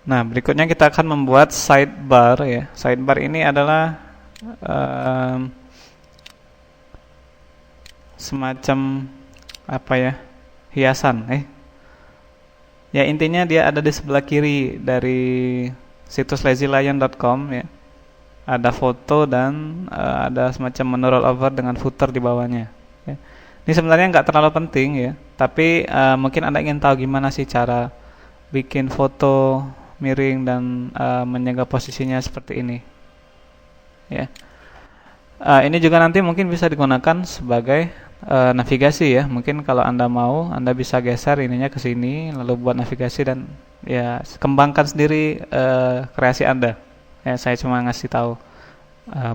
Nah, berikutnya kita akan membuat sidebar ya. Sidebar ini adalah em, semacam apa ya? Hiasan, Ya intinya dia ada di sebelah kiri dari situs lazylion.com ya. Ada foto dan ada semacam menu rollover dengan footer di bawahnya. Ya. Ini sebenarnya nggak terlalu penting ya, tapi mungkin Anda ingin tahu gimana sih cara bikin foto miring dan menjaga posisinya seperti ini. Ya. Ini juga nanti mungkin bisa digunakan sebagai navigasi ya. Mungkin kalau Anda mau, Anda bisa geser ininya ke sini, lalu buat navigasi dan ya kembangkan sendiri kreasi Anda. Ya, saya cuma ngasih tahu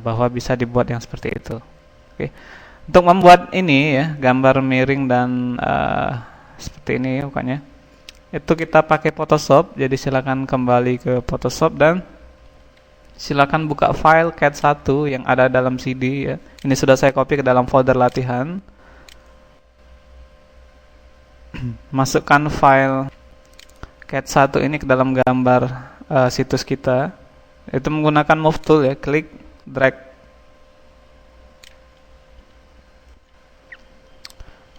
bahwa bisa dibuat yang seperti itu. Oke. Untuk membuat ini ya, gambar miring dan seperti ini pokoknya. Itu kita pakai Photoshop. Jadi silakan kembali ke Photoshop dan silakan buka file CAD 1 yang ada dalam CD ya. Ini sudah saya copy ke dalam folder latihan. Masukkan file CAD 1 ini ke dalam gambar situs kita. Itu menggunakan move tool ya, klik, drag.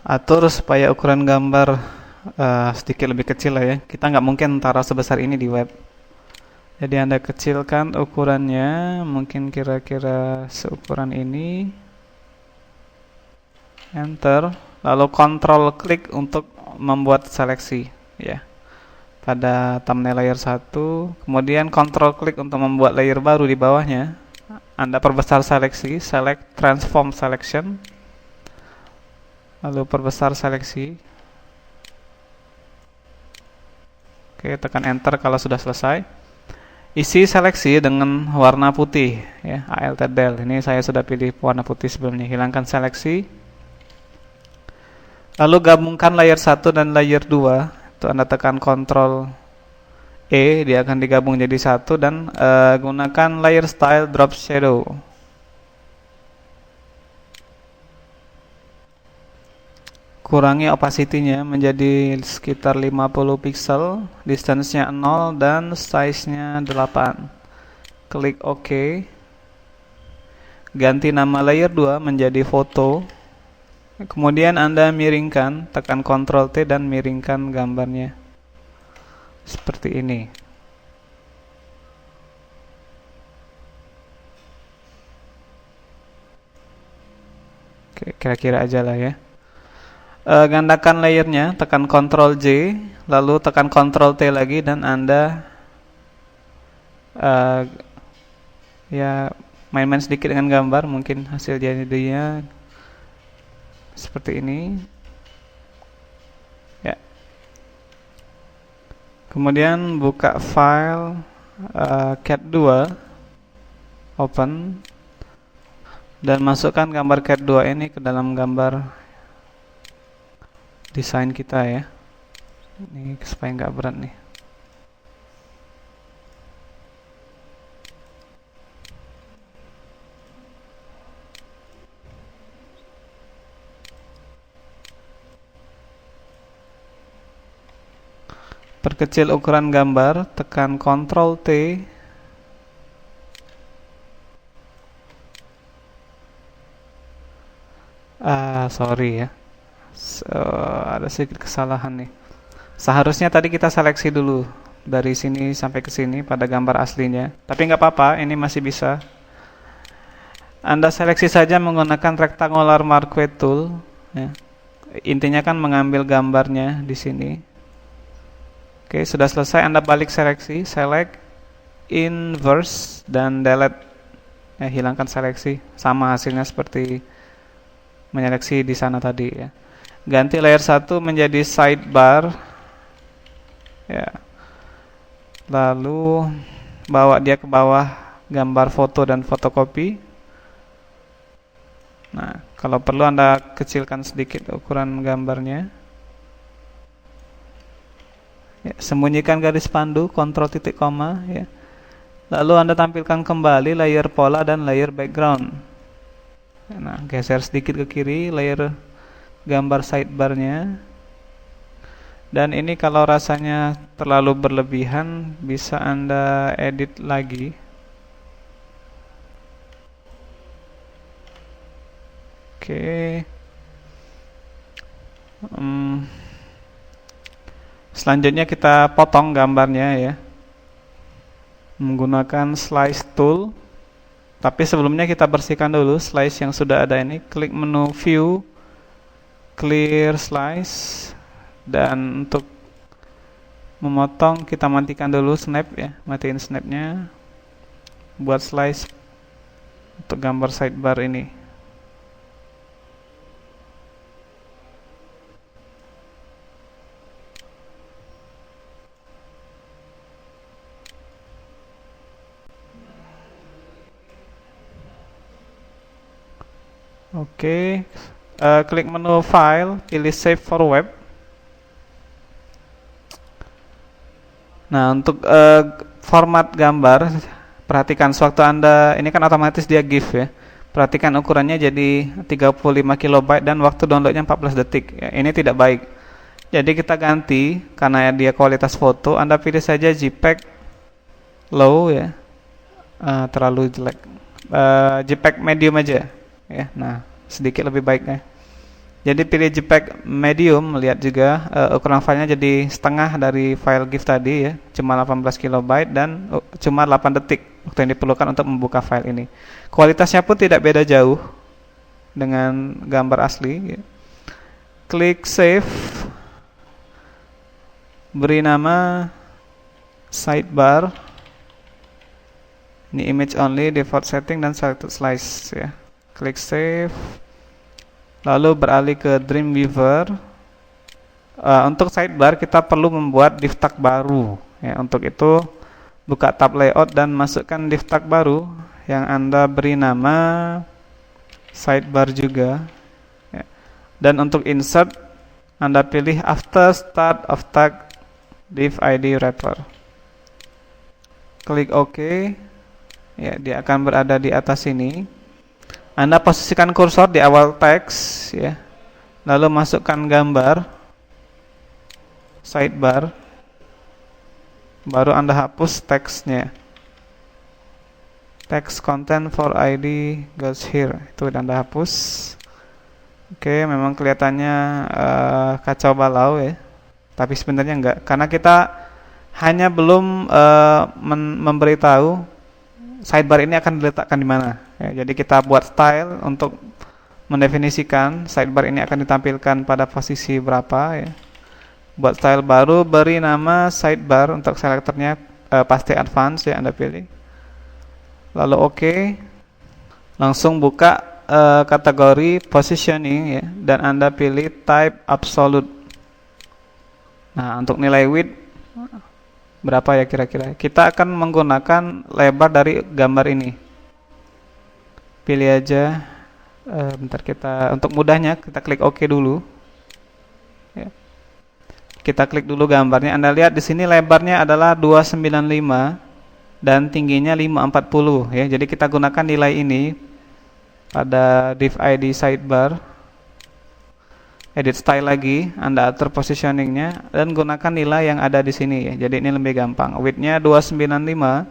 Atur supaya ukuran gambar sedikit lebih kecil lah ya. Kita nggak mungkin taruh sebesar ini di web. Jadi Anda kecilkan ukurannya, mungkin kira-kira seukuran ini. Enter, lalu Ctrl klik untuk membuat seleksi ya. Pada thumbnail layer 1, kemudian Ctrl klik untuk membuat layer baru di bawahnya. Anda perbesar seleksi, select transform selection. Lalu perbesar seleksi. Oke, tekan enter kalau sudah selesai. Isi seleksi dengan warna putih ya, Alt Del. Ini saya sudah pilih warna putih sebelumnya. Hilangkan seleksi. Lalu gabungkan layer 1 dan layer 2. Itu Anda tekan Ctrl E, dia akan digabung jadi satu dan gunakan layer style drop shadow. Kurangi opacity-nya menjadi sekitar 50 pixel, distance-nya 0 dan size-nya 8. Klik OK. Ganti nama layer 2 menjadi foto. Kemudian Anda miringkan, tekan Ctrl T dan miringkan gambarnya. Seperti ini. Oke, kira-kira aja lah ya. Gandakan layernya, tekan Ctrl J, lalu tekan Ctrl T lagi dan Anda ya main-main sedikit dengan gambar, mungkin hasil jadinya seperti ini. Ya. Kemudian buka file CAD 2, open dan masukkan gambar CAD 2 ini ke dalam gambar desain kita ya. Ini supaya nggak berat nih. Perkecil ukuran gambar, tekan Ctrl T. Sorry ya. Ada sedikit kesalahan nih. Seharusnya tadi kita seleksi dulu dari sini sampai ke sini pada gambar aslinya. Tapi nggak apa-apa, ini masih bisa. Anda seleksi saja menggunakan rectangular marquee tool. Ya. Intinya kan mengambil gambarnya di sini. Oke, sudah selesai. Anda balik seleksi, select, inverse dan delete. Hilangkan seleksi. Sama hasilnya seperti menyeleksi di sana tadi ya. Ganti layer 1 menjadi sidebar. Ya. Lalu bawa dia ke bawah gambar foto dan fotokopi. Nah, kalau perlu Anda kecilkan sedikit ukuran gambarnya. Ya, sembunyikan garis pandu, Ctrl titik koma ya. Lalu Anda tampilkan kembali layer pola dan layer background. Nah, geser sedikit ke kiri layer gambar sidebarnya. Dan ini kalau rasanya terlalu berlebihan, bisa Anda edit lagi. Oke. Selanjutnya kita potong gambarnya ya, menggunakan slice tool. Tapi sebelumnya kita bersihkan dulu slice yang sudah ada ini. Klik menu view, clear slice, dan untuk memotong kita matikan dulu snap ya, matiin snapnya buat slice untuk gambar sidebar ini. Oke, klik menu file, pilih save for web. Nah, untuk format gambar, perhatikan sewaktu Anda, ini kan otomatis dia GIF ya. Perhatikan ukurannya jadi 35 KB dan waktu downloadnya 14 detik. Ya, ini tidak baik. Jadi kita ganti, karena dia kualitas foto, Anda pilih saja JPEG low ya. Terlalu jelek. JPEG medium aja ya. Nah, sedikit lebih baik ya. Jadi pilih JPEG medium, lihat juga ukuran filenya jadi setengah dari file GIF tadi ya, cuma 18 KB dan cuma 8 detik waktu yang diperlukan untuk membuka file ini. Kualitasnya pun tidak beda jauh dengan gambar asli ya. Klik save, beri nama sidebar, ini image only, default setting, dan selected slice ya. Klik save, lalu beralih ke Dreamweaver. Untuk sidebar kita perlu membuat div tag baru ya. Untuk itu buka tab layout dan masukkan div tag baru yang Anda beri nama sidebar juga ya. Dan untuk insert Anda pilih after start of tag div id wrapper. Klik OK ya, dia akan berada di atas sini. Anda posisikan kursor di awal teks ya. Lalu masukkan gambar sidebar. Baru Anda hapus teksnya. Text content for ID goes here. Itu Anda hapus. Oke, memang kelihatannya kacau balau ya. Tapi sebenarnya enggak, karena kita hanya belum memberitahu sidebar ini akan diletakkan di mana. Ya, jadi kita buat style untuk mendefinisikan sidebar ini akan ditampilkan pada posisi berapa ya. Buat style baru, beri nama sidebar, untuk selektornya pasti advance ya, Anda pilih. Lalu OK. Langsung buka kategori positioning ya, dan Anda pilih type absolute. Nah, untuk nilai width berapa ya kira-kira? Kita akan menggunakan lebar dari gambar ini. Pilih aja. Bentar, kita untuk mudahnya kita klik OK dulu. Ya. Kita klik dulu gambarnya. Anda lihat di sini lebarnya adalah 295 dan tingginya 540 ya. Jadi kita gunakan nilai ini pada div id sidebar. Edit style lagi, Anda atur positioningnya dan gunakan nilai yang ada di sini ya. Jadi ini lebih gampang. Widthnya 295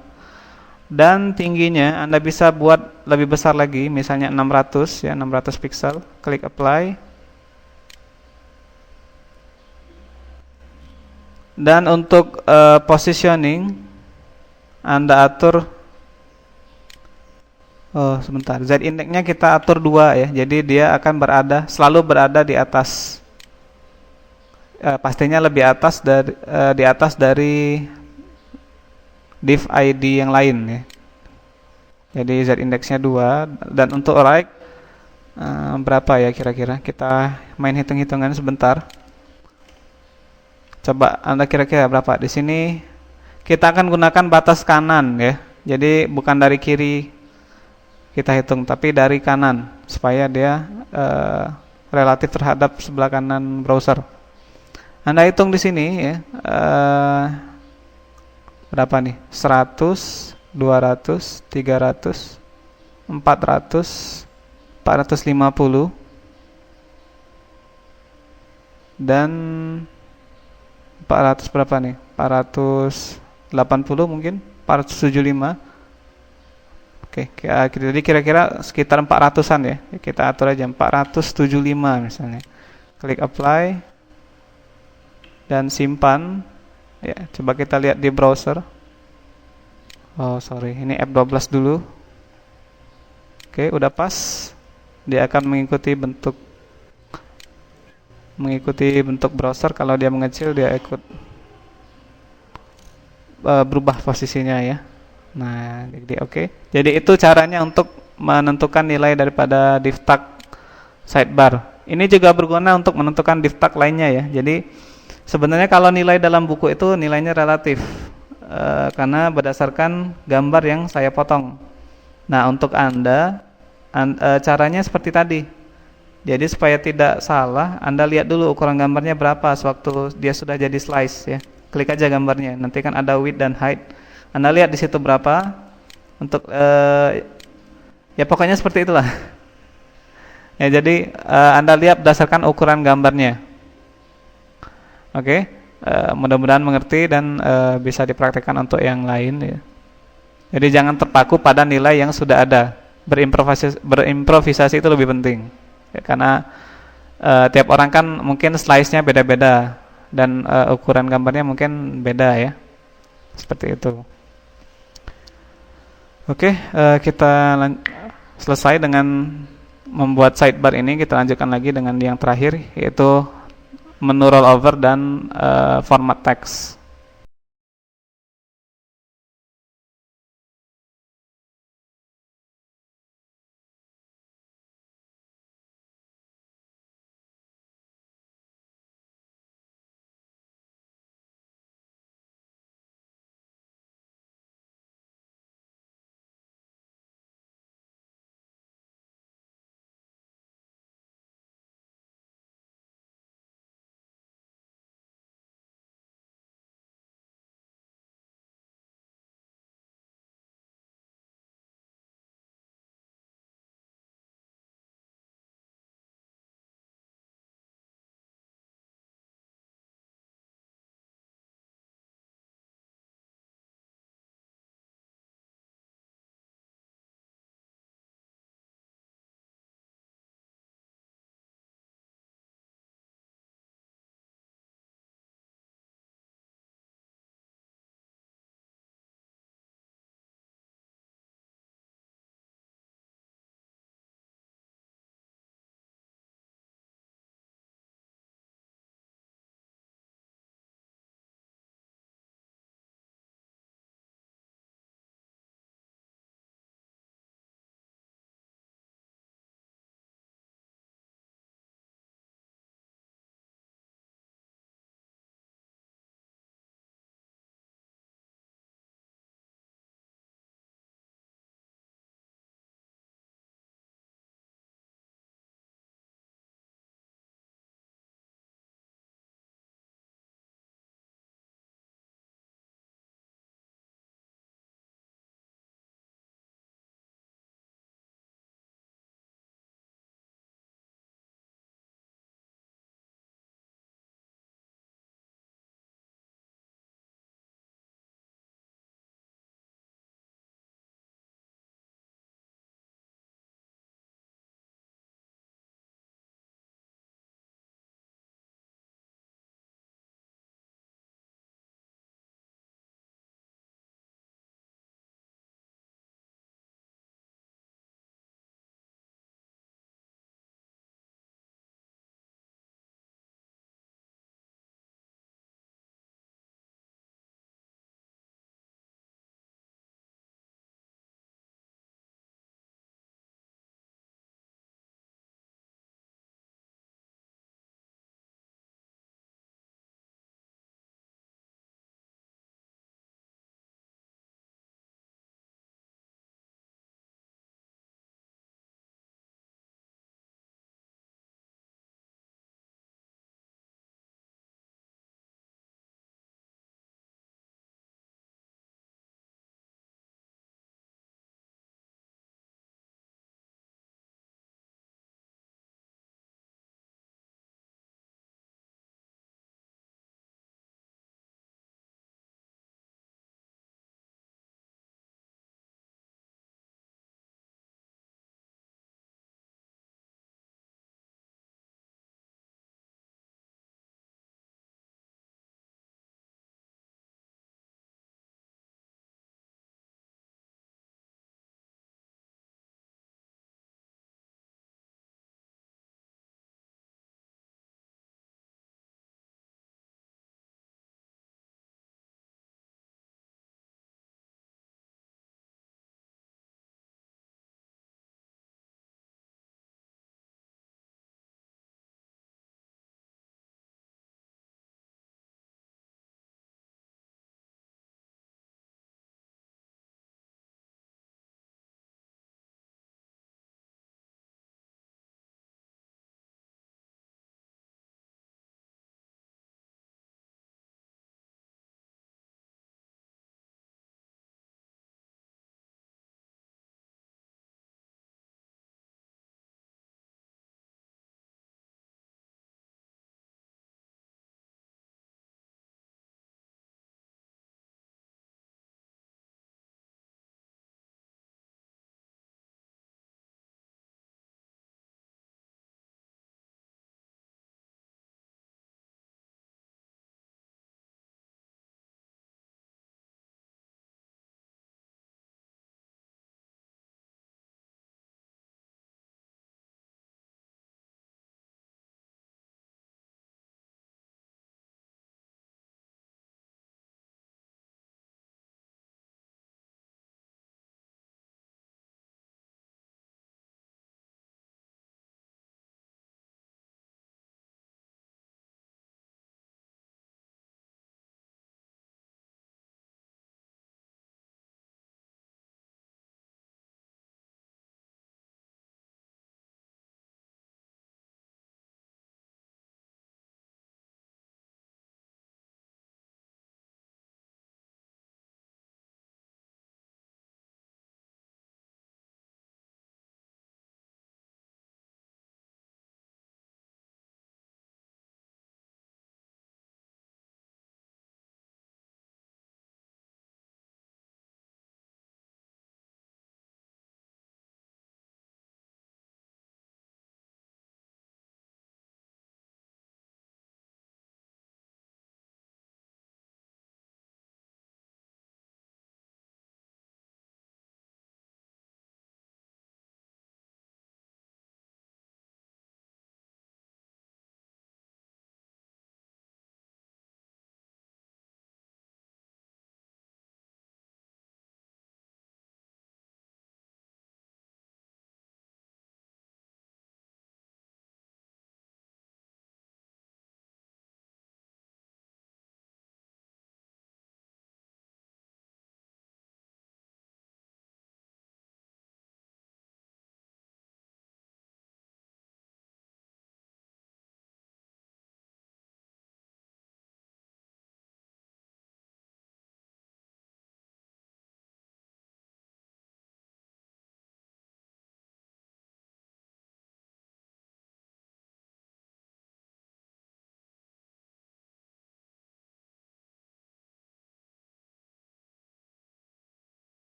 dan tingginya Anda bisa buat lebih besar lagi, misalnya 600 ya, 600 pixel. Klik apply. Dan untuk positioning Anda atur sebentar. Z indexnya kita atur 2 ya. Jadi dia akan selalu berada di atas. Pastinya lebih atas di atas dari div id yang lain ya. Jadi Z indexnya 2 dan untuk right berapa ya kira-kira? Kita main hitung-hitungan sebentar. Coba Anda kira-kira berapa? Di sini kita akan gunakan batas kanan ya. Jadi bukan dari kiri kita hitung, tapi dari kanan supaya dia relatif terhadap sebelah kanan browser. Anda hitung di sini ya, berapa nih? 100, 200, 300, 400, 450 dan 400 berapa nih? 480 mungkin, 475. Oke, jadi kira-kira sekitar 400-an ya. Kita atur aja 475 misalnya. Klik apply dan simpan. Ya, coba kita lihat di browser. Oh, sorry, ini F12 dulu. Oke, udah pas. Dia akan mengikuti bentuk browser. Kalau dia mengecil, dia ikut berubah posisinya ya. Nah, jadi oke. Jadi itu caranya untuk menentukan nilai daripada div tag sidebar. Ini juga berguna untuk menentukan div tag lainnya ya. Jadi sebenarnya kalau nilai dalam buku itu nilainya relatif karena berdasarkan gambar yang saya potong. Nah, untuk Anda caranya seperti tadi. Jadi supaya tidak salah, Anda lihat dulu ukuran gambarnya berapa sewaktu dia sudah jadi slice ya. Klik aja gambarnya. Nanti kan ada width dan height. Anda lihat di situ berapa untuk ya pokoknya seperti itulah. Ya, jadi Anda lihat berdasarkan ukuran gambarnya. Oke, mudah-mudahan mengerti dan bisa dipraktikkan untuk yang lain ya. Jadi jangan terpaku pada nilai yang sudah ada. Berimprovisasi itu lebih penting. Ya, karena tiap orang kan mungkin slice-nya beda-beda dan ukuran gambarnya mungkin beda ya. Seperti itu. Oke, kita selesai dengan membuat sidebar ini. Kita lanjutkan lagi dengan yang terakhir, yaitu menu rollover dan format text.